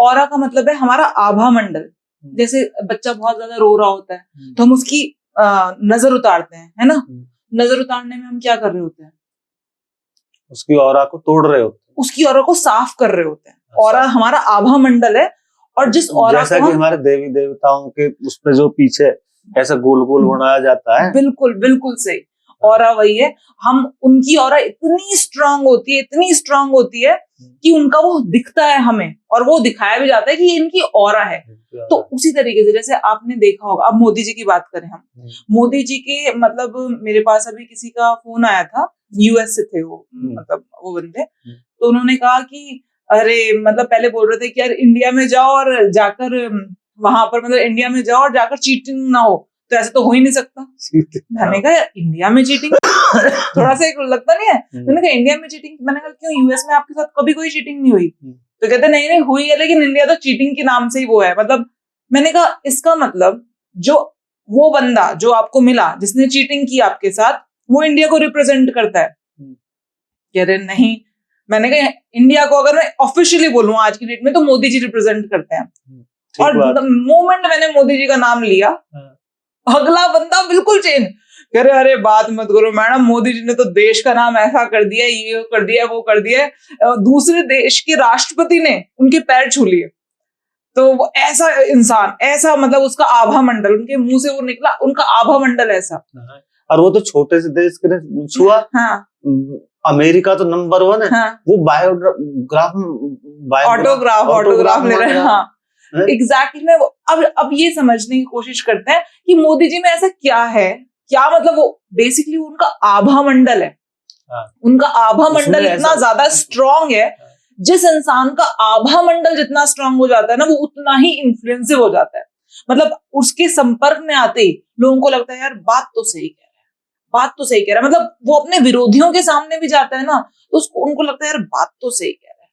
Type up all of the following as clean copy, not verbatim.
Aura का मतलब है हमारा आभा मंडल। जैसे बच्चा बहुत ज्यादा रो रहा होता है तो हम उसकी नजर उतारते हैं, है ना। नजर उतारने में हम क्या कर रहे होते हैं? उसकी ऑरा को तोड़ रहे होते हैं, उसकी ऑरा को साफ कर रहे होते हैं। ऑरा हमारा आभा मंडल है। और जिस ऑरा जैसा कि हमारे देवी देवताओं के उस पे जो पीछे ऐसा गोल गोल बनाया जाता है, बिल्कुल बिल्कुल सही, ऑरा वही है। हम उनकी ऑरा इतनी स्ट्रांग होती है, इतनी स्ट्रांग होती है कि उनका वो दिखता है हमें, और वो दिखाया भी जाता है कि ये इनकी ऑरा है। तो उसी तरीके से जैसे आपने देखा होगा, अब मोदी जी की बात करें हम, मोदी जी के मतलब मेरे पास अभी किसी का फोन आया था, यूएस से थे वो, मतलब वो बंदे, तो उन्होंने कहा कि अरे मतलब पहले बोल रहे थे कि यार इंडिया में जाओ और जाकर वहां पर मतलब इंडिया में जाओ और जाकर चीटिंग ना हो, तो ऐसा तो हो ही नहीं सकता। मैंने कहा यार इंडिया में चीटिंग थोड़ा सा एक लगता नहीं है। मैंने कहा इंडिया में चीटिंग, मैंने कहा क्यों, यूएस में आपके साथ कभी कोई चीटिंग नहीं हुई? तो कहते नहीं नहीं हुई है, लेकिन इंडिया तो चीटिंग के नाम से ही वो है। मतलब मैंने कहा इसका मतलब जो वो बंदा जो आपको मिला जिसने चीटिंग की आपके साथ, वो इंडिया को रिप्रेजेंट करता है? कह रहे नहीं। मैंने कहा इंडिया को अगर मैं ऑफिशियली बोलूं आज की डेट में तो मोदी जी रिप्रेजेंट करते हैं। और मोमेंट मैंने मोदी जी का नाम लिया, अगला बंदा बिल्कुल चेंज। कह रहे अरे बात मत करो मैडम, मोदी जी ने तो देश का नाम ऐसा कर दिया, ये कर दिया, वो कर दिया। दूसरे देश के राष्ट्रपति ने उनके पैर छू लिए। तो वो ऐसा इंसान, ऐसा मतलब उसका आभा मंडल, उनके मुंह से वो निकला, उनका आभा मंडल ऐसा। और वो तो छोटे से देश के छुआ। हाँ। अमेरिका तो नंबर 1 है। हाँ। वो ऑटोग्राफ ले रहे हैं। हाँ एग्जैक्टली। मैं अब ये समझने की कोशिश करते हैं कि मोदी जी में ऐसा क्या है, क्या मतलब वो बेसिकली उनका आभा मंडल है। हाँ। उनका आभा मंडल इतना ज्यादा स्ट्रॉन्ग है, जिस इंसान का आभा मंडल जितना स्ट्रॉन्ग हो जाता है ना, वो उतना ही इन्फ्लुएंसिव हो जाता है। मतलब उसके संपर्क में आते ही लोगों को लगता है यार बात तो सही कह रहा है, बात तो सही कह रहा है। मतलब वो अपने विरोधियों के सामने भी जाता है ना, तो उसको उनको लगता है यार बात तो सही कह रहा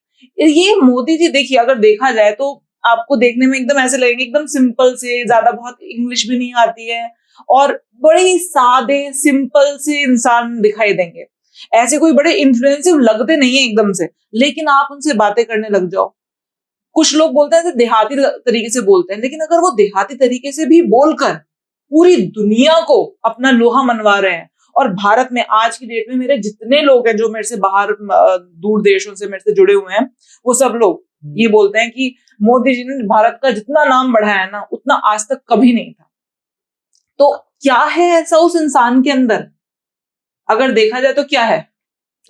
है। ये मोदी जी देखिए, अगर देखा जाए तो आपको देखने में एकदम ऐसे लगेंगे, एकदम सिंपल से, ज्यादा बहुत इंग्लिश भी नहीं आती है, और बड़े ही सादे सिंपल से इंसान दिखाई देंगे। ऐसे कोई बड़े इन्फ्लुएंसिव लगते नहीं है एकदम से, लेकिन आप उनसे बातें करने लग जाओ। कुछ लोग बोलते हैं देहाती तरीके से बोलते हैं, लेकिन अगर वो देहाती तरीके से भी बोलकर पूरी दुनिया को अपना लोहा मनवा रहे हैं। और भारत में आज की डेट में मेरे जितने लोग हैं जो मेरे से बाहर दूर देशों से मेरे से जुड़े हुए हैं, वो सब लोग ये बोलते हैं कि मोदी जी ने भारत का जितना नाम बढ़ाया है ना, उतना आज तक कभी नहीं था। तो क्या है ऐसा उस इंसान के अंदर, अगर देखा जाए तो क्या है?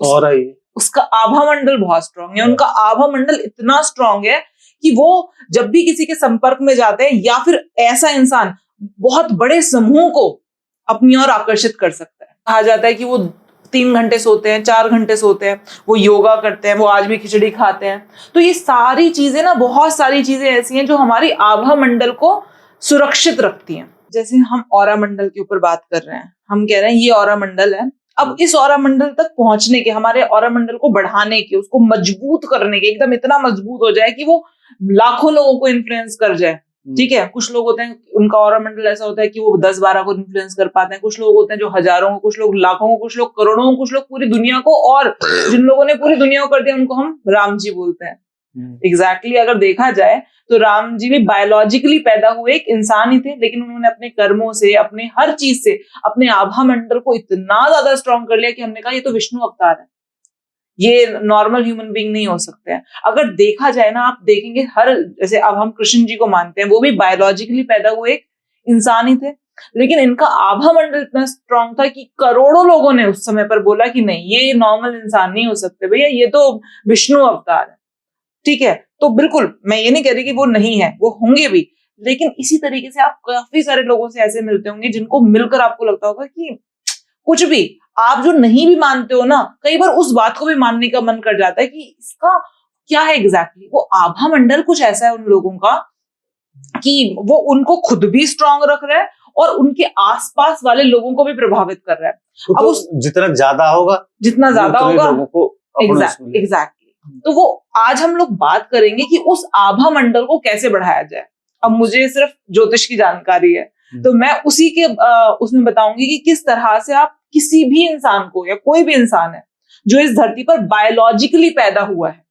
और उसका आभा मंडल बहुत स्ट्रांग है। उनका आभा मंडल इतना स्ट्रांग है कि वो जब भी किसी के संपर्क में जाते हैं, या फिर ऐसा इंसान बहुत बड़े समूह को अपनी ओर आकर्षित कर सकता है। कहा जाता है कि वो 3 घंटे सोते हैं, 4 घंटे सोते हैं, वो योगा करते हैं, वो आज भी खिचड़ी खाते हैं। तो ये सारी चीजें ना, बहुत सारी चीजें ऐसी हैं जो हमारी आभा मंडल को सुरक्षित रखती हैं। जैसे हम ऑरा मंडल के ऊपर बात कर रहे हैं, हम कह रहे हैं ये ऑरा मंडल है। अब इस ऑरा मंडल तक पहुंचने के, हमारे ऑरा मंडल को बढ़ाने के, उसको मजबूत करने के, एकदम इतना मजबूत हो जाए कि वो लाखों लोगों को इन्फ्लुएंस कर जाए। ठीक है, कुछ लोग होते हैं उनका ऑरा मंडल ऐसा होता है कि वो 10-12 को इन्फ्लुएंस कर पाते हैं। कुछ लोग होते हैं जो हजारों को, कुछ लोग लाखों को, कुछ लोग करोड़ों को, कुछ लोग पूरी दुनिया को, और जिन लोगों ने पूरी दुनिया को कर दिया उनको हम राम जी बोलते हैं। एग्जैक्टली अगर देखा जाए तो राम जी भी बायोलॉजिकली पैदा हुए एक इंसान ही थे, लेकिन उन्होंने अपने कर्मों से, अपने हर चीज से अपने आभा मंडल को इतना ज्यादा स्ट्रॉन्ग कर लिया कि हमने कहा ये तो विष्णु अवतार है, ये नॉर्मल ह्यूमन बीइंग नहीं हो सकते हैं। अगर देखा जाए ना, आप देखेंगे हर, जैसे अब हम कृष्ण जी को मानते हैं, वो भी बायोलॉजिकली पैदा हुए एक इंसान ही थे, लेकिन इनका आभा मंडल इतना स्ट्रॉन्ग था कि करोड़ों लोगों ने उस समय पर बोला कि नहीं, ये नॉर्मल इंसान नहीं हो सकते भैया, ये तो विष्णु अवतार है। ठीक है, तो बिल्कुल मैं ये नहीं कह रही कि वो नहीं है, वो होंगे भी, लेकिन इसी तरीके से आप काफी सारे लोगों से ऐसे मिलते होंगे जिनको मिलकर आपको लगता होगा कि कुछ भी आप जो नहीं भी मानते हो ना, कई बार उस बात को भी मानने का मन कर जाता है कि इसका क्या है एग्जैक्टली। वो आभा मंडल कुछ ऐसा है उन लोगों का कि वो उनको खुद भी स्ट्रांग रख रहा है और उनके आसपास वाले लोगों को भी प्रभावित कर रहा है। अब तो जितना ज्यादा होगा एग्जैक्टली। तो वो आज हम लोग बात करेंगे कि उस आभा मंडल को कैसे बढ़ाया जाए। अब मुझे सिर्फ ज्योतिष की जानकारी है, तो मैं उसी के उसमें बताऊंगी कि किस तरह से आप किसी भी इंसान को, या कोई भी इंसान है जो इस धरती पर बायोलॉजिकली पैदा हुआ है,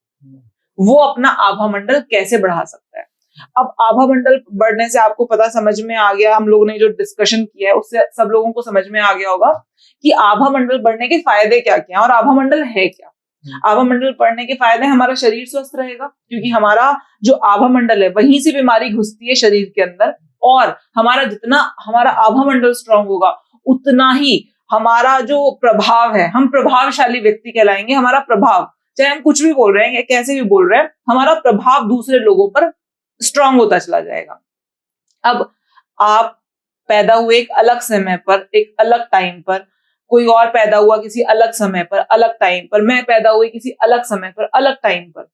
वो अपना आभा मंडल कैसे बढ़ा सकता है। अब आभा मंडल बढ़ने से आपको पता समझ में आ गया, हम लोगों ने जो डिस्कशन किया है उससे सब लोगों को समझ में आ गया होगा कि आभा मंडल बढ़ने के फायदे क्या क्या और आभा मंडल है क्या। आभा मंडल बढ़ने के फायदे, हमारा शरीर स्वस्थ रहेगा क्योंकि हमारा जो आभा मंडल है वहीं से बीमारी घुसती है शरीर के अंदर, और हमारा जितना हमारा आभा मंडल स्ट्रांग होगा उतना ही हमारा जो प्रभाव है, हम प्रभावशाली व्यक्ति कहलाएंगे। हमारा प्रभाव, चाहे हम कुछ भी बोल रहे हैं या कैसे भी बोल रहे हैं, हमारा प्रभाव दूसरे लोगों पर स्ट्रांग होता चला जाएगा। अब आप पैदा हुए एक अलग समय पर, एक अलग टाइम पर, कोई और पैदा हुआ किसी अलग समय पर, अलग टाइम पर, मैं पैदा हुई किसी अलग समय पर, अलग टाइम पर।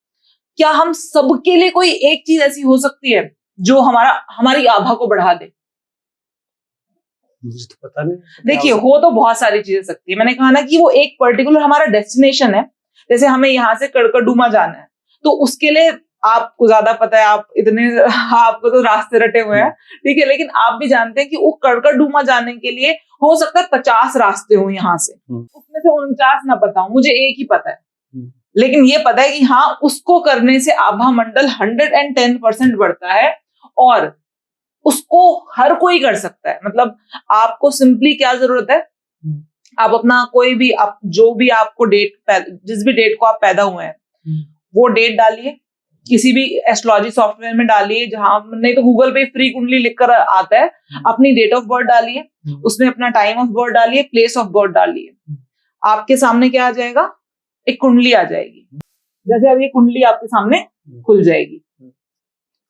क्या हम सबके लिए कोई एक चीज ऐसी हो सकती है जो हमारी आभा को बढ़ा दे? मुझे तो पता नहीं। देखिए, हो तो बहुत सारी चीजें सकती है। मैंने कहा ना कि वो एक पर्टिकुलर हमारा डेस्टिनेशन है। जैसे हमें यहाँ से कड़कड़डूमा जाना है, तो उसके लिए आपको ज्यादा पता है, आपको तो रास्ते रटे हुए हैं, ठीक है, लेकिन आप भी जानते हैं कि वो कड़कड़डूमा जाने के लिए हो सकता है 50 रास्ते हो यहाँ से, उसमें से 49 ना पता हो, मुझे एक ही पता है, लेकिन ये पता है कि हाँ, उसको करने से आभा मंडल 110% बढ़ता है और उसको हर कोई कर सकता है। मतलब आपको सिंपली क्या जरूरत है, आप अपना कोई भी, आप जो भी आपको जिस भी डेट को आप पैदा हुए हैं वो डेट डालिए, किसी भी एस्ट्रोलॉजी सॉफ्टवेयर में डालिए, जहां नहीं तो गूगल पे फ्री कुंडली लिखकर आता है, अपनी डेट ऑफ बर्थ डालिए, उसमें अपना टाइम ऑफ बर्थ डालिए, प्लेस ऑफ बर्थ डालिए, आपके सामने क्या आ जाएगा, एक कुंडली आ जाएगी। जैसे अब ये कुंडली आपके सामने खुल जाएगी।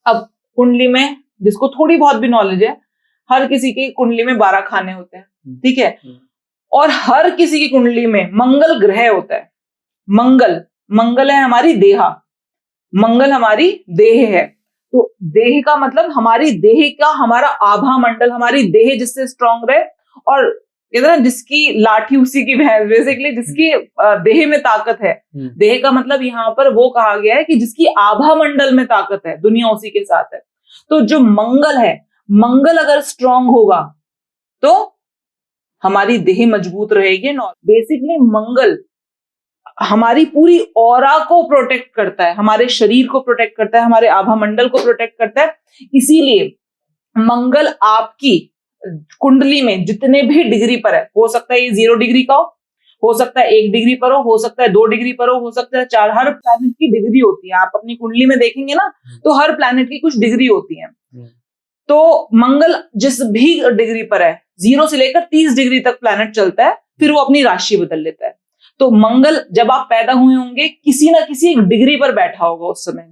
अब कुंडली में, जिसको थोड़ी बहुत भी नॉलेज है, हर किसी की कुंडली में 12 खाने होते हैं, ठीक है, और हर किसी की कुंडली में मंगल ग्रह होता है। मंगल है हमारी देहा, मंगल हमारी देह है। तो देह का मतलब हमारी देह का, हमारा आभा मंडल, हमारी देह जिससे स्ट्रांग रहे, और कहते हैं जिसकी लाठी उसी की भैंस, बेसिकली जिसकी देह में ताकत है। देह का मतलब यहाँ पर वो कहा गया है कि जिसकी आभा मंडल में ताकत है, दुनिया उसी के साथ है। तो जो मंगल है, मंगल अगर स्ट्रांग होगा तो हमारी देह मजबूत रहेगी। बेसिकली मंगल हमारी पूरी ऑरा को प्रोटेक्ट करता है, हमारे शरीर को प्रोटेक्ट करता है, हमारे आभा मंडल को प्रोटेक्ट करता है। इसीलिए मंगल आपकी कुंडली में जितने भी डिग्री पर हो सकता है ये 0 डिग्री का हो सकता है 1 डिग्री पर हो सकता है 2 डिग्री पर हो सकता है 4, हर प्लैनेट की डिग्री होती है। आप अपनी कुंडली में देखेंगे ना, तो हर प्लैनेट की कुछ डिग्री होती है। तो मंगल जिस भी डिग्री पर है, 0 से लेकर 30 डिग्री तक प्लैनेट चलता है, फिर वो अपनी राशि बदल लेता है। तो मंगल जब आप पैदा हुए होंगे किसी ना किसी एक डिग्री पर बैठा होगा उस समय।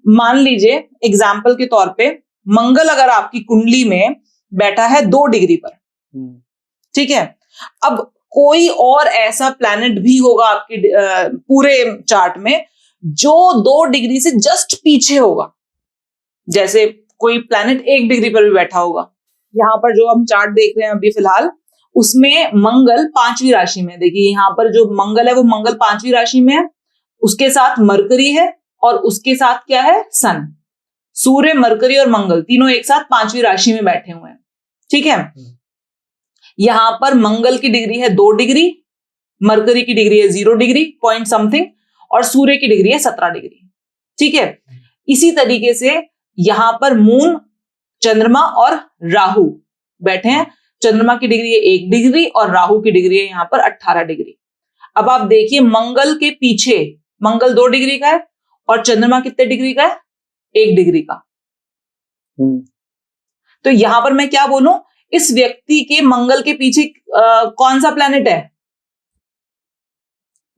मान लीजिए एग्जाम्पल के तौर पे, मंगल अगर आपकी कुंडली में बैठा है 2 डिग्री पर, ठीक है, अब कोई और ऐसा प्लैनेट भी होगा आपके पूरे चार्ट में जो 2 डिग्री से जस्ट पीछे होगा। जैसे कोई प्लैनेट 1 डिग्री पर भी बैठा होगा। यहाँ पर जो हम चार्ट देख रहे हैं अभी फिलहाल, उसमें मंगल 5वीं राशि में, देखिए यहाँ पर जो मंगल है वो मंगल 5वीं राशि में है, उसके साथ मरकरी है और उसके साथ क्या है, सन। सूर्य, मरकरी और मंगल तीनों एक साथ 5वीं राशि में बैठे हुए हैं, ठीक है। यहां पर मंगल की डिग्री है 2 डिग्री, मरकरी की डिग्री है 0 डिग्री पॉइंट समथिंग, और सूर्य की डिग्री है 17 डिग्री, ठीक है। इसी तरीके से यहां पर मून, चंद्रमा और राहु बैठे हैं। चंद्रमा की डिग्री है 1 डिग्री और राहु की डिग्री है यहां पर 18 डिग्री। अब आप देखिए मंगल के पीछे, मंगल 2 डिग्री का है और चंद्रमा कितने डिग्री का है, 1 डिग्री का। तो यहां पर मैं क्या बोलूं, इस व्यक्ति के मंगल के पीछे कौन सा प्लैनेट है,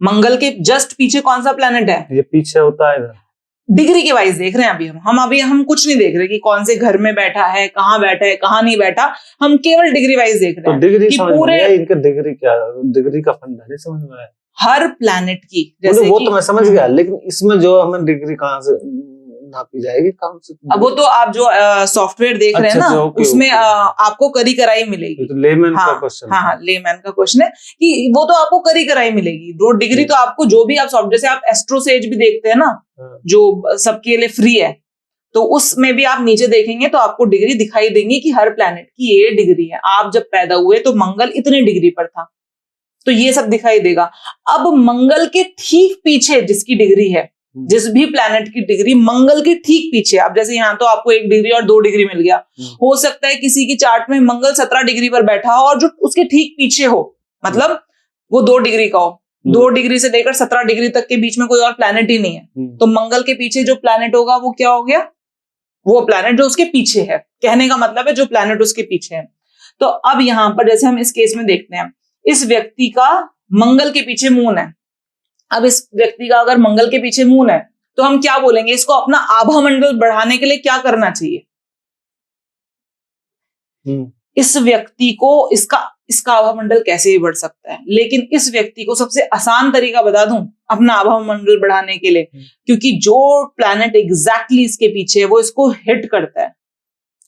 मंगल के जस्ट पीछे कौन सा प्लैनेट है, ये पीछे होता है। डिग्री के वाइज देख रहे हैं अभी हम कुछ नहीं देख रहे कि कौन से घर में बैठा है, कहां बैठा है, कहां नहीं बैठा, हम केवल डिग्री वाइज देख रहे हैं। तो डिग्री कि पूरे इनका डिग्री क्या, डिग्री का फंडा नहीं समझ में आया। हर प्लैनेट की, जैसे वो तो मैं समझ गया, लेकिन इसमें जो हमें डिग्री कहाँ से नापी जाएगी, कहाँ से? अब वो तो आप जो सॉफ्टवेयर देख रहे हैं ना, उसमें आपको करी कराई मिलेगी। तो लेमैन का क्वेश्चन, हाँ, लेमैन का क्वेश्चन है कि वो तो आपको करी कराई मिलेगी। वो डिग्री तो आपको जो भी आप सॉफ्ट, जैसे आप एस्ट्रोसेज भी देखते हैं ना, जो सबके लिए फ्री है, तो उसमें भी आप नीचे देखेंगे तो आपको डिग्री दिखाई देंगी कि हर प्लैनेट की ये डिग्री है। आप जब पैदा हुए तो मंगल इतने डिग्री पर था, तो ये सब दिखाई देगा। अब मंगल के ठीक पीछे जिसकी डिग्री है जिस भी प्लैनेट की डिग्री मंगल के ठीक पीछे, अब जैसे यहाँ तो आपको 1 डिग्री और 2 डिग्री मिल गया, हो सकता है किसी की चार्ट में मंगल 17 डिग्री पर बैठा हो और जो उसके ठीक पीछे हो, मतलब वो 2 डिग्री का हो, 2 डिग्री से लेकर 17 डिग्री तक के बीच में कोई और प्लैनेट ही नहीं है, तो मंगल के पीछे जो प्लैनेट होगा वो क्या हो गया, वो प्लैनेट जो उसके पीछे है। कहने का मतलब है जो प्लैनेट उसके पीछे है। तो अब यहां पर जैसे हम इस केस में देखते हैं, इस व्यक्ति का मंगल के पीछे मून है। अब इस व्यक्ति का अगर मंगल के पीछे मून है तो हम क्या बोलेंगे, इसको अपना आभा मंडल बढ़ाने के लिए क्या करना चाहिए? इस व्यक्ति को इसका आभा मंडल कैसे भी बढ़ सकता है, लेकिन इस व्यक्ति को सबसे आसान तरीका बता दूं अपना आभा मंडल बढ़ाने के लिए, क्योंकि जो प्लैनेट एग्जैक्टली इसके पीछे है वो इसको हिट करता है।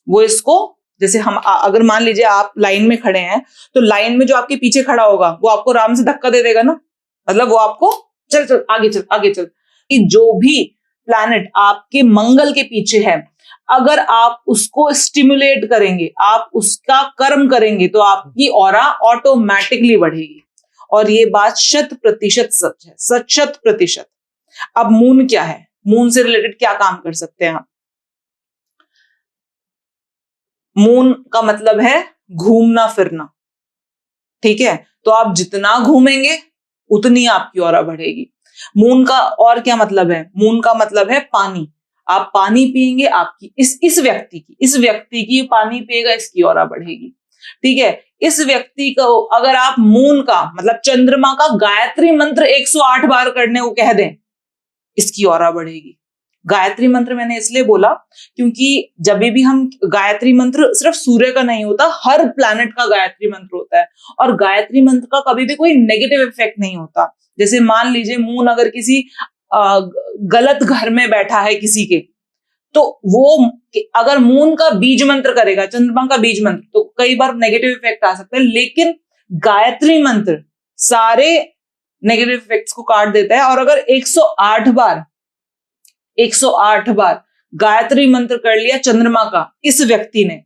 वो इसको, जैसे हम अगर मान लीजिए आप लाइन में खड़े हैं तो लाइन में जो आपके पीछे खड़ा होगा वो आपको आराम से धक्का दे देगा ना, मतलब वो आपको चल चल आगे चल आगे चल। कि जो भी प्लैनेट आपके मंगल के पीछे है, अगर आप उसको स्टिमुलेट करेंगे, आप उसका कर्म करेंगे तो आपकी ऑरा ऑटोमेटिकली बढ़ेगी। और ये बात 100% सच है, 100%। अब मून क्या है, मून से रिलेटेड क्या काम कर सकते हैं आप? मून का मतलब है घूमना फिरना, ठीक है? तो आप जितना घूमेंगे उतनी आपकी ऑरा बढ़ेगी। मून का और क्या मतलब है? मून का मतलब है पानी। आप पानी पिएंगे, आपकी इस व्यक्ति की पानी पिएगा, इसकी ऑरा बढ़ेगी, ठीक है? इस व्यक्ति को अगर आप मून का मतलब चंद्रमा का गायत्री मंत्र 108 बार करने को कह दें, इसकी ऑरा बढ़ेगी। गायत्री मंत्र मैंने इसलिए बोला क्योंकि जब भी हम गायत्री मंत्र सिर्फ सूर्य का नहीं होता, हर प्लैनेट का गायत्री मंत्र होता है, और गायत्री मंत्र का कभी भी कोई नेगेटिव इफेक्ट नहीं होता। जैसे मान लीजिए मून अगर किसी गलत घर में बैठा है किसी के, तो वो अगर मून का बीज मंत्र करेगा, चंद्रमा का बीज मंत्र, तो कई बार नेगेटिव इफेक्ट आ सकता है, लेकिन गायत्री मंत्र सारे नेगेटिव इफेक्ट्स को काट देता है। और अगर 108 बार गायत्री मंत्र कर लिया चंद्रमा का इस व्यक्ति ने,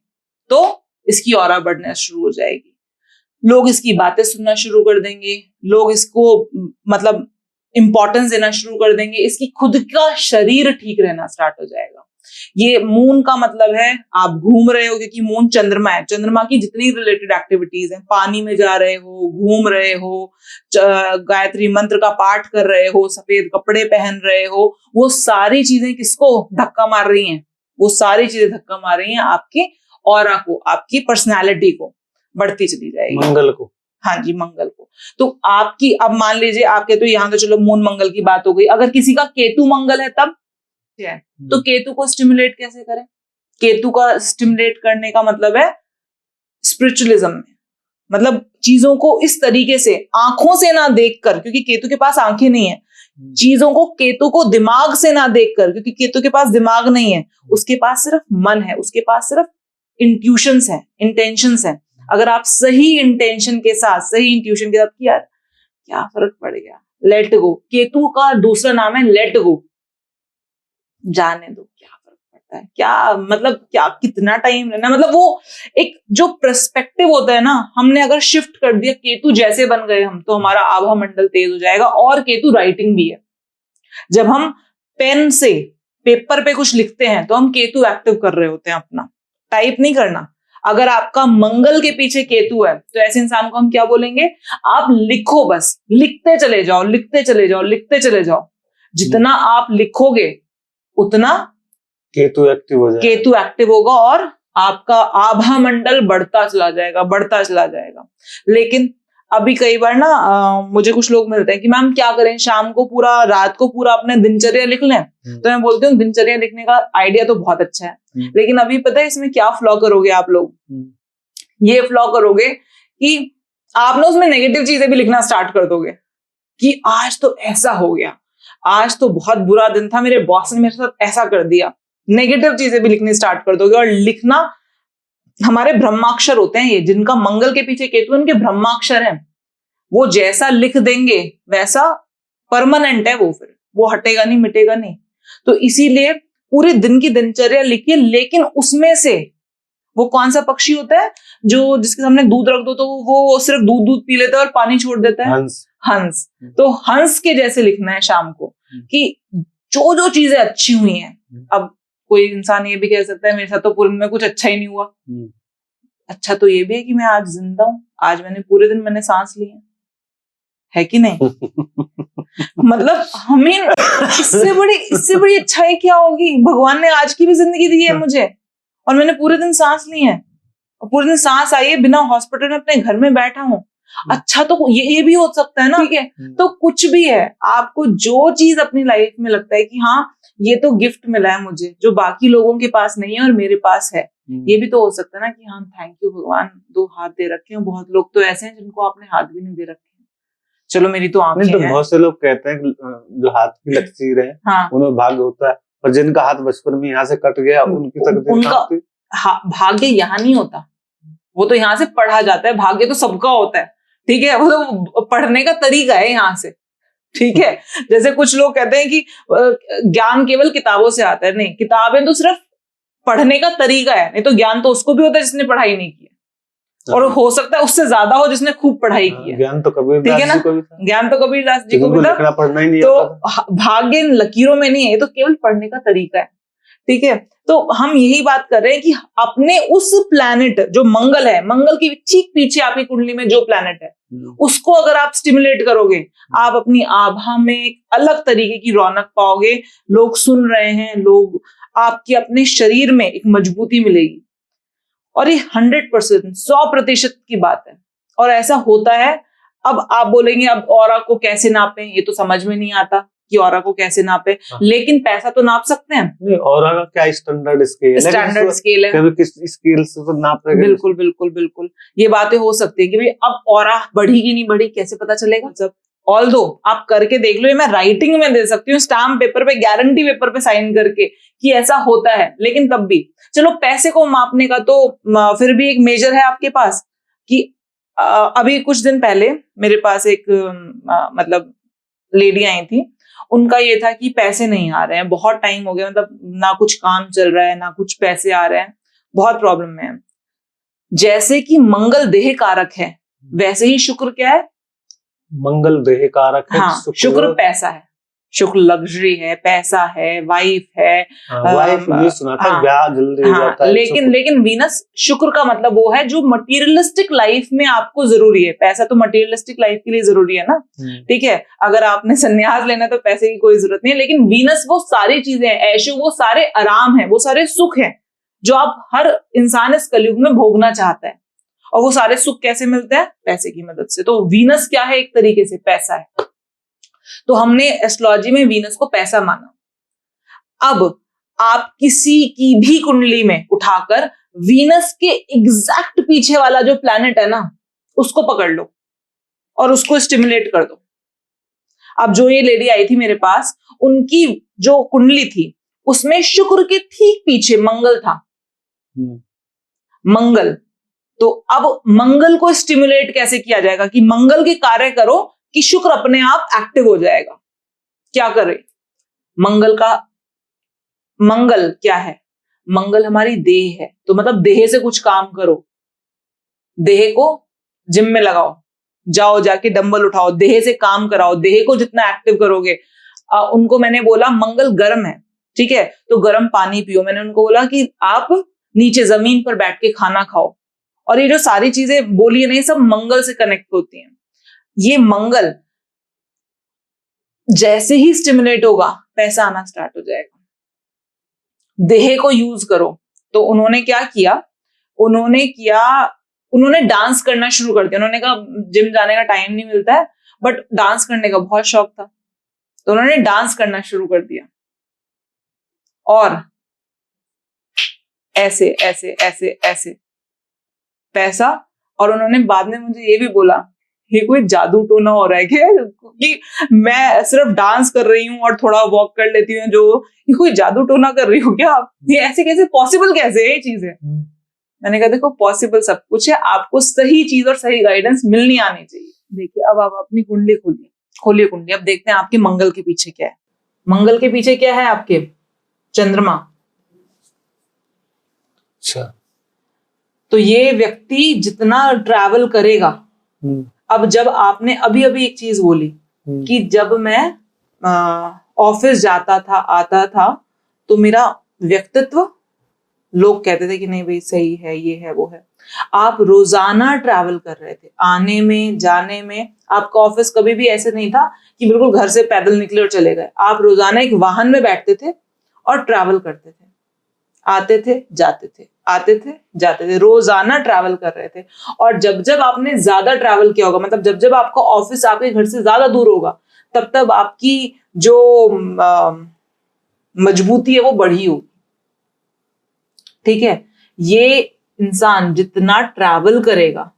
तो इसकी ऑरा बढ़ना शुरू हो जाएगी। लोग इसकी बातें सुनना शुरू कर देंगे, लोग इसको मतलब इंपॉर्टेंस देना शुरू कर देंगे, इसकी खुद का शरीर ठीक रहना स्टार्ट हो जाएगा। ये मून का मतलब है आप घूम रहे हो, क्योंकि मून चंद्रमा है, चंद्रमा की जितनी रिलेटेड एक्टिविटीज हैं, पानी में जा रहे हो, घूम रहे हो, गायत्री मंत्र का पाठ कर रहे हो, सफेद कपड़े पहन रहे हो, वो सारी चीजें किसको धक्का मार रही हैं? वो सारी चीजें धक्का मार रही हैं आपके ऑरा को, आपकी पर्सनैलिटी को, बढ़ती चली जाएगी। मंगल को, हाँ जी, मंगल को। तो आपकी, अब मान लीजिए आपके, तो यहाँ तो चलो मून मंगल की बात हो गई, अगर किसी का केतु मंगल है तब है, तो केतु को स्टिमुलेट कैसे करें? केतु का स्टिमुलेट करने का मतलब है स्पिरिचुअलिज्म में, मतलब चीजों को इस तरीके से आंखों से ना देखकर, क्योंकि केतु के पास आंखें नहीं है, चीजों को, केतु को दिमाग से ना देखकर, क्योंकि केतु के पास दिमाग नहीं है, उसके पास सिर्फ मन है, उसके पास सिर्फ इंट्यूशंस है, इंटेंशंस है। अगर आप सही इंटेंशन के साथ, सही इंट्यूशन के साथ कि यार क्या फर्क पड़ गया, लेट गो, केतु का दूसरा नाम है लेट गो, जाने दो, क्या फर्क पड़ता है, क्या मतलब, क्या कितना टाइम लेना, मतलब वो एक जो पर्सपेक्टिव होता है ना, हमने अगर शिफ्ट कर दिया, केतु जैसे बन गए हम, तो हमारा आभा मंडल तेज हो जाएगा। और केतु राइटिंग भी है, जब हम पेन से पेपर पे कुछ लिखते हैं तो हम केतु एक्टिव कर रहे होते हैं, अपना टाइप नहीं करना। अगर आपका मंगल के पीछे केतु है तो ऐसे इंसान को हम क्या बोलेंगे? आप लिखो, बस लिखते चले जाओ, लिखते चले जाओ, लिखते चले जाओ, जितना आप लिखोगे उतना केतु एक्टिव हो जाएगा, केतु एक्टिव होगा और आपका आभा मंडल बढ़ता चला जाएगा, बढ़ता चला जाएगा। लेकिन अभी कई बार ना मुझे कुछ लोग मिलते हैं कि मैम क्या करें, शाम को पूरा, रात को पूरा अपने दिनचर्या लिख लें, तो मैं बोलती हूँ दिनचर्या लिखने का आइडिया तो बहुत अच्छा है, लेकिन अभी पता है इसमें क्या फ्लॉ करोगे आप लोग? ये फ्लॉ करोगे कि आप ना उसमें नेगेटिव चीजें भी लिखना स्टार्ट कर दोगे कि आज तो ऐसा हो गया, आज तो बहुत बुरा दिन था, मेरे बॉस ने मेरे साथ ऐसा कर दिया, नेगेटिव चीजें भी लिखनी स्टार्ट कर दोगे। और लिखना, हमारे ब्रह्माक्षर होते हैं ये, जिनका मंगल के पीछे केतु, उनके ब्रह्माक्षर हैं, वो जैसा लिख देंगे वैसा परमानेंट है, वो फिर वो हटेगा नहीं, मिटेगा नहीं। तो इसीलिए पूरे दिन की दिनचर्या लिखिए, लेकिन उसमें से वो कौन सा पक्षी होता है जो जिसके सामने दूध रख दो तो वो सिर्फ दूध पी लेता है और पानी छोड़ देता है? हंस। तो हंस के जैसे लिखना है शाम को, कि जो जो चीजें अच्छी हुई हैं, अब कोई इंसान ये भी कह सकता है मेरे साथ तो पूरे दिन में कुछ अच्छा ही नहीं हुआ। अच्छा तो ये भी है कि मैं आज जिंदा हूं, आज मैंने पूरे दिन मैंने सांस ली है कि नहीं? मतलब हमें इससे बड़ी अच्छाई क्या होगी? भगवान ने आज की भी जिंदगी दी है मुझे और मैंने पूरे दिन सांस ली है और पूरे दिन सांस आई है, बिना हॉस्पिटल में अपने घर में बैठा हूँ। अच्छा तो ये भी हो सकता है ना, ठीक है? तो कुछ भी है, आपको जो चीज अपनी लाइफ में लगता है कि हाँ ये तो गिफ्ट मिला है मुझे जो बाकी लोगों के पास नहीं है और मेरे पास है, ये भी तो हो सकता है ना कि हाँ थैंक यू भगवान, 2 हाथ दे रखे हैं। बहुत लोग तो ऐसे हैं जिनको आपने हाथ भी नहीं दे रखे। चलो मेरी तो आंखें तो हैं। बहुत से लोग कहते हैं कि जो हाथ की लकीर है हाँ, उनमें भाग्य होता है, और जिनका हाथ बचपन में यहाँ से कट गया उनकी तकदीर उनका भाग्य यहाँ नहीं होता, वो तो यहाँ से पढ़ा जाता है। भाग्य तो सबका होता है, ठीक है? वो तो पढ़ने का तरीका है यहाँ से, ठीक है? जैसे कुछ लोग कहते हैं कि ज्ञान केवल किताबों से आता है, नहीं, किताबें तो सिर्फ पढ़ने का तरीका है, नहीं तो ज्ञान तो उसको भी होता है जिसने पढ़ाई नहीं की है, और हो सकता है उससे ज्यादा हो जिसने खूब पढ़ाई की है। ज्ञान तो कबीरदास जी को भी था, ज्ञान तो कबीरदास जी को भी था, पढ़ना ही नहीं तो आता था। भाग्य लकीरों में नहीं है, ये तो केवल पढ़ने का तरीका है, ठीक है? तो हम यही बात कर रहे हैं कि अपने उस प्लैनेट जो मंगल है, मंगल की ठीक पीछे आपकी कुंडली में जो प्लैनेट है उसको अगर आप स्टिमुलेट करोगे, आप अपनी आभा में एक अलग तरीके की रौनक पाओगे। लोग सुन रहे हैं, लोग आपके अपने शरीर में एक मजबूती मिलेगी, और ये 100% 100% की बात है और ऐसा होता है। अब आप बोलेंगे अब ऑरा को कैसे नापें, ये तो समझ में नहीं आता कि ऑरा को कैसे नापे, लेकिन पैसा तो नाप सकते हैं। नहीं, ऑरा का क्या स्टैंडर्ड स्केल है? स्टैंडर्ड स्केल है, किस स्केल से तो नाप रहे हैं? बिल्कुल बिल्कुल बिल्कुल, ये बातें हो सकती है कि भाई अब ऑरा बढ़ी कि नहीं बढ़ी कैसे पता चलेगा? सब ऑल्दो आप करके देख लो, ये मैं राइटिंग में दे सकती हूँ, स्टाम्प पेपर पे, गारंटी पेपर पे साइन करके कि ऐसा होता है, लेकिन तब भी चलो पैसे को मापने का तो फिर भी एक मेजर है आपके पास कि अभी कुछ दिन पहले मेरे पास एक मतलब लेडी आई थी, उनका ये था कि पैसे नहीं आ रहे हैं, बहुत टाइम हो गया, मतलब ना कुछ काम चल रहा है ना कुछ पैसे आ रहे हैं, बहुत प्रॉब्लम में है। जैसे कि मंगल देह कारक है वैसे ही शुक्र क्या है? मंगल देह कारक है। हाँ, शुक्र पैसा है, शुक्र लग्जरी है, पैसा है, वाइफ है, वाइफ ये सुना था ब्याह जल्दी हो जाता है। लेकिन वीनस शुक्र का मतलब वो है जो मटेरियलिस्टिक लाइफ में आपको जरूरी है। पैसा तो मटेरियलिस्टिक लाइफ के लिए जरूरी है ना, ठीक है? अगर आपने संन्यास लेना तो पैसे की कोई जरूरत नहीं है, लेकिन वीनस वो सारी चीजें हैं, ऐशो वो सारे आराम है, वो सारे सुख हैं जो आप हर इंसान इस कलयुग में भोगना चाहता है। और वो सारे सुख कैसे मिलते हैं? पैसे की मदद से। तो वीनस क्या है? एक तरीके से पैसा है। तो हमने एस्ट्रोलॉजी में वीनस को पैसा माना। अब आप किसी की भी कुंडली में उठाकर वीनस के एग्जैक्ट पीछे वाला जो प्लैनेट है ना उसको पकड़ लो और उसको स्टिमुलेट कर दो। अब जो ये लेडी आई थी मेरे पास, उनकी जो कुंडली थी उसमें शुक्र के ठीक पीछे मंगल था। मंगल, तो अब मंगल को स्टिमुलेट कैसे किया जाएगा कि मंगल के कार्य करो कि शुक्र अपने आप एक्टिव हो जाएगा। क्या करे? मंगल क्या है? मंगल हमारी देह है, तो मतलब देह से कुछ काम करो, देह को जिम में लगाओ, जाओ जाके डंबल उठाओ, देह से काम कराओ, देह को जितना एक्टिव करोगे। उनको मैंने बोला मंगल गर्म है, ठीक है, तो गर्म पानी पियो। मैंने उनको बोला कि आप नीचे जमीन पर बैठ के खाना खाओ। और ये जो सारी चीजें बोली है ना, ये सब मंगल से कनेक्ट होती हैं। ये मंगल जैसे ही स्टिमुलेट होगा पैसा आना स्टार्ट हो जाएगा। देह को यूज करो। तो उन्होंने क्या किया? उन्होंने डांस करना शुरू कर दिया। उन्होंने कहा जिम जाने का टाइम नहीं मिलता है, बट डांस करने का बहुत शौक था, तो उन्होंने डांस करना शुरू कर दिया। और ऐसे ऐसे ऐसे ऐसे पैसा। और उन्होंने बाद में मुझे ये भी बोला, ये कोई जादू टोना हो रहा है क्या कि मैं सिर्फ डांस कर रही हूँ और थोड़ा वॉक कर लेती हूँ, जो ये कोई जादू टोना कर रही हो क्या आप? ये ऐसे कैसे पॉसिबल, कैसे ये चीज है? मैंने कहा देखो पॉसिबल सब कुछ है, आपको सही चीज और सही गाइडेंस मिलनी आनी चाहिए। देखिए अब आप अपनी कुंडली खोलिए कुंडली। अब देखते हैं आपके मंगल के पीछे क्या है। मंगल के पीछे क्या है आपके? चंद्रमा। अच्छा, तो ये व्यक्ति जितना ट्रैवल करेगा, अब जब आपने अभी अभी एक चीज बोली कि जब मैं ऑफिस जाता था, आता था, तो मेरा व्यक्तित्व, लोग कहते थे कि नहीं भाई सही है, ये है, वो है। आप रोजाना ट्रैवल कर रहे थे, आने में जाने में। आपका ऑफिस कभी भी ऐसे नहीं था कि बिल्कुल घर से पैदल निकले और चले गए। आप रोजाना एक वाहन में बैठते थे और ट्रैवल करते थे, आते थे जाते थे, आते थे जाते थे, रोजाना ट्रैवल कर रहे थे। और जब जब आपने ज्यादा ट्रैवल किया होगा, मतलब जब जब आपका ऑफिस आपके घर से ज्यादा दूर होगा, तब तब आपकी जो मजबूती है वो बढ़ी होगी। ठीक है, ये इंसान जितना ट्रैवल करेगा,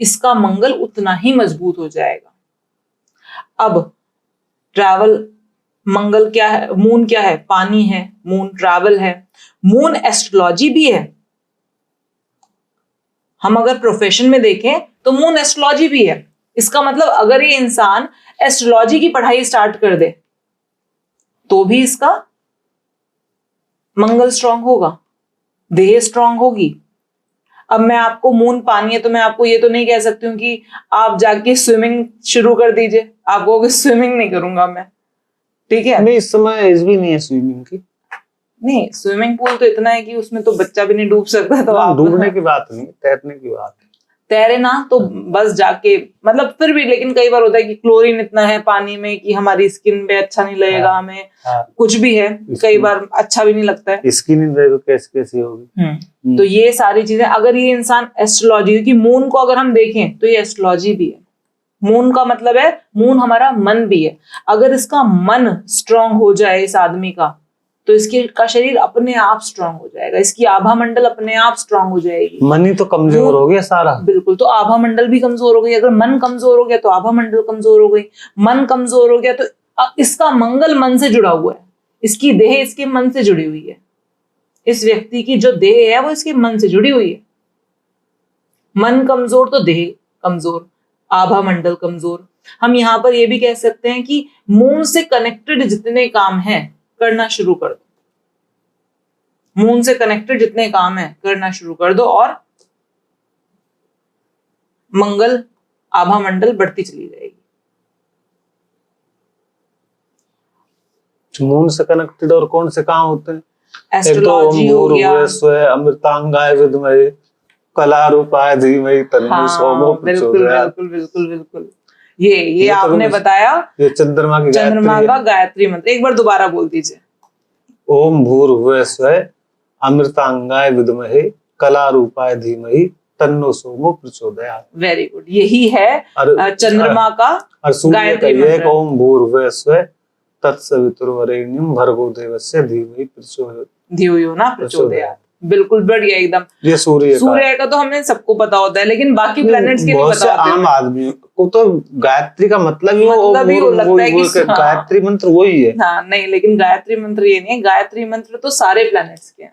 इसका मंगल उतना ही मजबूत हो जाएगा। अब ट्रैवल, मंगल क्या है, मून क्या है, पानी है, मून ट्रैवल है, मून एस्ट्रोलॉजी भी है। हम अगर प्रोफेशन में देखें तो मून एस्ट्रोलॉजी भी है। इसका मतलब अगर ये इंसान एस्ट्रोलॉजी की पढ़ाई स्टार्ट कर दे तो भी इसका मंगल स्ट्रांग होगा, देह स्ट्रांग होगी। अब मैं आपको, मून पानी है तो मैं आपको ये तो नहीं कह सकती हूँ कि आप जाके स्विमिंग शुरू कर दीजिए। आप कहोगे स्विमिंग नहीं करूंगा मैं, ठीक है। नहीं, इस समय एज भी नहीं है स्विमिंग की। नहीं, स्विमिंग पूल तो इतना है कि उसमें तो बच्चा भी नहीं डूब सकता। तो आप डूबने की बात नहीं, तैरने की बात है। तैरे ना तो बस जाके, मतलब फिर भी, लेकिन कई बार होता है कि क्लोरीन इतना है पानी में कि हमारी स्किन पे अच्छा नहीं लगेगा। हाँ, हमें हाँ, कुछ भी है, कई बार अच्छा भी नहीं लगता है। स्किन इन रहेगा कैसी होगी। तो ये सारी चीजें, अगर ये इंसान एस्ट्रोलॉजी, क्योंकि मून को अगर हम देखें तो ये एस्ट्रोलॉजी भी है। मून का मतलब है, मून हमारा मन भी है। अगर इसका मन स्ट्रांग हो जाए इस आदमी का, तो इसके का शरीर अपने आप स्ट्रांग हो जाएगा, इसकी आभा मंडल अपने आप स्ट्रांग हो जाएगी। मन ही तो कमजोर हो गया सारा। बिल्कुल, तो आभा मंडल भी कमजोर हो गई। अगर मन कमजोर हो गया तो आभा मंडल कमजोर हो गई। मन कमजोर हो गया तो इसका मंगल मन से जुड़ा हुआ है, इसकी देह इसके मन से जुड़ी हुई है। इस व्यक्ति की जो देह है वो इसके मन से जुड़ी हुई है। मन कमजोर तो देह कमजोर, आभा मंडल कमजोर। हम यहां पर ये भी कह सकते हैं कि मून से कनेक्टेड जितने काम हैं करना शुरू कर दो। मून से कनेक्टेड जितने काम हैं करना शुरू कर दो और मंगल, आभा मंडल बढ़ती चली जाएगी। मून से कनेक्टेड और कौन से काम होते हैं? एस्ट्रोलॉजी हो गया, अमृतांगाय विद्महे कला रूपाय धीमहि तन्नो सोमो प्रचोदयात्। बिल्कुल बिल्कुल बिल्कुल। ये आपने बताया, ये चंद्रमा का गायत्री मंत्र। एक बार दोबारा बोल दीजिए। ओम भूर्भुवः स्वः अमृतांगाय विद्महे कला रूपाय धीमहि तन्नो सोमो प्रचोदयात्। वेरी गुड, यही है चंद्रमा का गायत्री मंत्र। ओम भूर्भुवः स्वः तत्सवितुर्वरेण्यं भर्गो देवस्य धीमहि धियो यो न प्रचोदयात्। बिल्कुल बढ़िया एकदम। ये सूर्य का तो हमें सबको पता होता है, लेकिन बाकी प्लैनेट्स के नहीं पता होते। आम आदमी को तो गायत्री का मतलब ही वो लगता है कि गायत्री मंत्र वही है। हाँ, नहीं, लेकिन गायत्री मंत्र ये नहीं है। गायत्री मंत्र तो सारे प्लैनेट्स के हैं,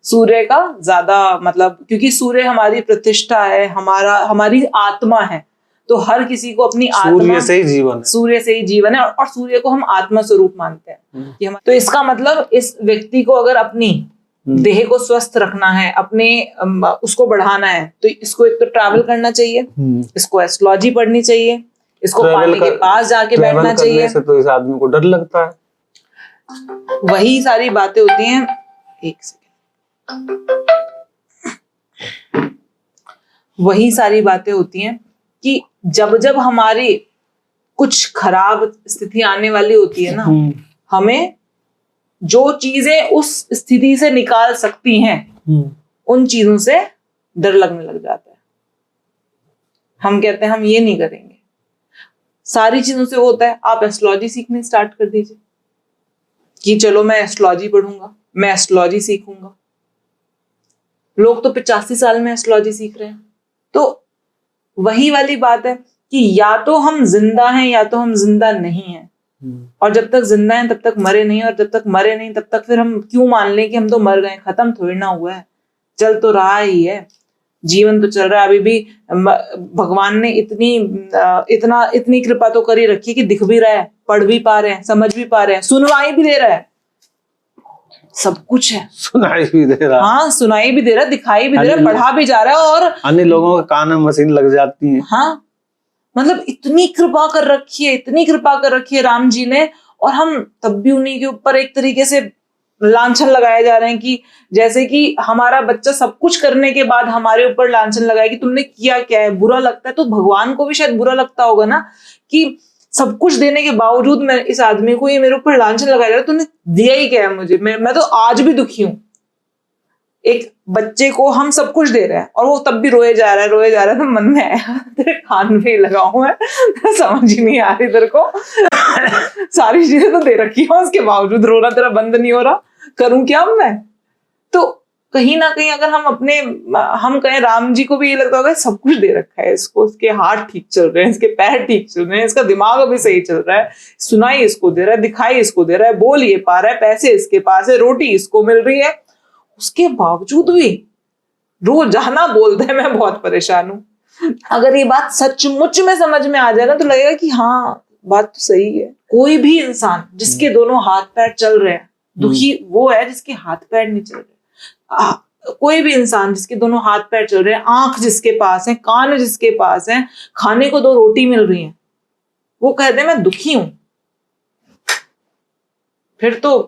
सूर्य का ज्यादा, मतलब क्योंकि सूर्य हमारी प्रतिष्ठा है, हमारी आत्मा है। तो हर किसी को अपनी आत्मा, सूर्य से ही जीवन है और सूर्य को हम आत्मा स्वरूप मानते हैं। तो इसका मतलब इस व्यक्ति को अगर अपनी देह को स्वस्थ रखना है, अपने उसको बढ़ाना है, तो इसको एक तो ट्रैवल करना चाहिए, इसको एस्ट्रोलॉजी पढ़नी चाहिए, इसको पानी के पास जाके बैठना चाहिए। तो इस आदमी को डर लगता है। वही सारी बातें होती हैं। एक सेकेंड, वही सारी बातें होती हैं कि जब जब हमारी कुछ खराब स्थिति आने वाली होती है ना, हमें जो चीजें उस स्थिति से निकाल सकती हैं उन चीजों से डर लगने लग जाता है। हम कहते हैं हम ये नहीं करेंगे, सारी चीजों से होता है। आप एस्ट्रोलॉजी सीखने स्टार्ट कर दीजिए कि चलो मैं एस्ट्रोलॉजी पढ़ूंगा, मैं एस्ट्रोलॉजी सीखूंगा। लोग तो 85 साल में एस्ट्रोलॉजी सीख रहे हैं। तो वही वाली बात है कि या तो हम जिंदा हैं या तो हम जिंदा नहीं हैं। और जब तक जिंदा हैं तब तक मरे नहीं, और जब तक मरे नहीं तब तक फिर हम क्यों मान लें कि हम तो मर गए। खत्म थोड़ी ना हुआ है, चल तो रहा ही है, जीवन तो चल रहा है। अभी भी भगवान ने इतनी कृपा तो करी रखी कि दिख भी रहा है, पढ़ भी पा रहे हैं, समझ भी पा रहे हैं, सुनवाई भी दे रहा है, सब कुछ है। सुनाई भी दे रहा है, हाँ, सुनाई भी दे रहा है, दिखाई भी दे रहा है, पढ़ा भी जा रहा है। और अन्य लोगों के कान में मशीन लग जाती है। हाँ, मतलब इतनी कृपा कर रखी है, इतनी कृपा कर रखी है राम जी ने, और हम तब भी उन्हीं के ऊपर एक तरीके से लांछन लगाए जा रहे हैं कि जैसे कि हमारा बच्चा सब कुछ करने के बाद हमारे ऊपर लांछन लगाए कि तुमने किया क्या है। बुरा लगता है तो भगवान को भी शायद बुरा लगता होगा ना, कि सब कुछ देने के बावजूद मैं इस आदमी को ये मेरे ऊपर लांछन लगाया जा रहा है, तुमने दिया ही क्या है मुझे। मैं तो आज भी दुखी हूं। एक बच्चे को हम सब कुछ दे रहे हैं और वो तब भी रोए जा रहा है, तो मन में आया तेरे कान में ही लगाऊं मैं, समझ ही नहीं आ रही तेरे को सारी चीजें तो दे रखी है, उसके बावजूद रोना तेरा बंद नहीं हो रहा, करूं क्या मैं। तो कहीं ना कहीं अगर हम कहें राम जी को भी ये लगता होगा सब कुछ दे रखा है इसको, इसके हाथ ठीक चल रहे हैं, इसके पैर ठीक चल रहे हैं, इसका दिमाग अभी सही चल रहा है, सुनाई इसको दे रहा है, दिखाई इसको दे रहा है, बोल ये पा रहा है, पैसे इसके पास है, रोटी इसको मिल रही है, उसके बावजूद भी रोजाना बोलते हैं मैं बहुत परेशान हूं। अगर ये बात सचमुच में समझ में आ जाए ना तो लगेगा कि हाँ बात तो सही है। कोई भी इंसान जिसके दोनों हाथ पैर चल रहे हैं, दुखी वो है जिसके हाथ पैर नहीं चल रहे। कोई भी इंसान जिसके दोनों हाथ पैर चल रहे हैं, आंख जिसके पास है, कान जिसके पास है, खाने को 2 रोटी मिल रही है, वो कहते हैं मैं दुखी हूं, फिर तो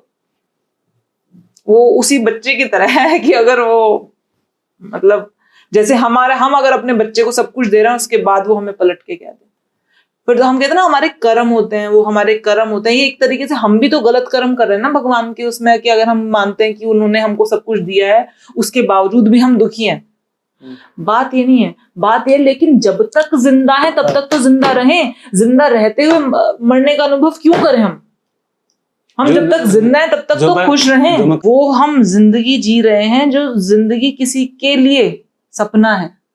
वो उसी बच्चे की तरह है कि अगर वो मतलब जैसे हम अगर अपने बच्चे को सब कुछ दे रहे हैं उसके बाद वो हमें पलट के कह दे, फिर तो हम कहते हैं ना हमारे कर्म होते हैं, वो हमारे कर्म होते हैं। ये एक तरीके से हम भी तो गलत कर्म कर रहे हैं ना भगवान के उसमें, कि अगर हम मानते हैं कि उन्होंने हमको सब कुछ दिया है उसके बावजूद भी हम दुखी हैं। बात ये नहीं है, बात ये लेकिन जब तक जिंदा है तब तक तो जिंदा रहें, जिंदा रहते हुए मरने का अनुभव क्यों करें हम जब तक जिंदा है तब तक तो खुश रहें। वो हम जिंदगी जी रहे हैं जो जिंदगी किसी के लिए सपना है,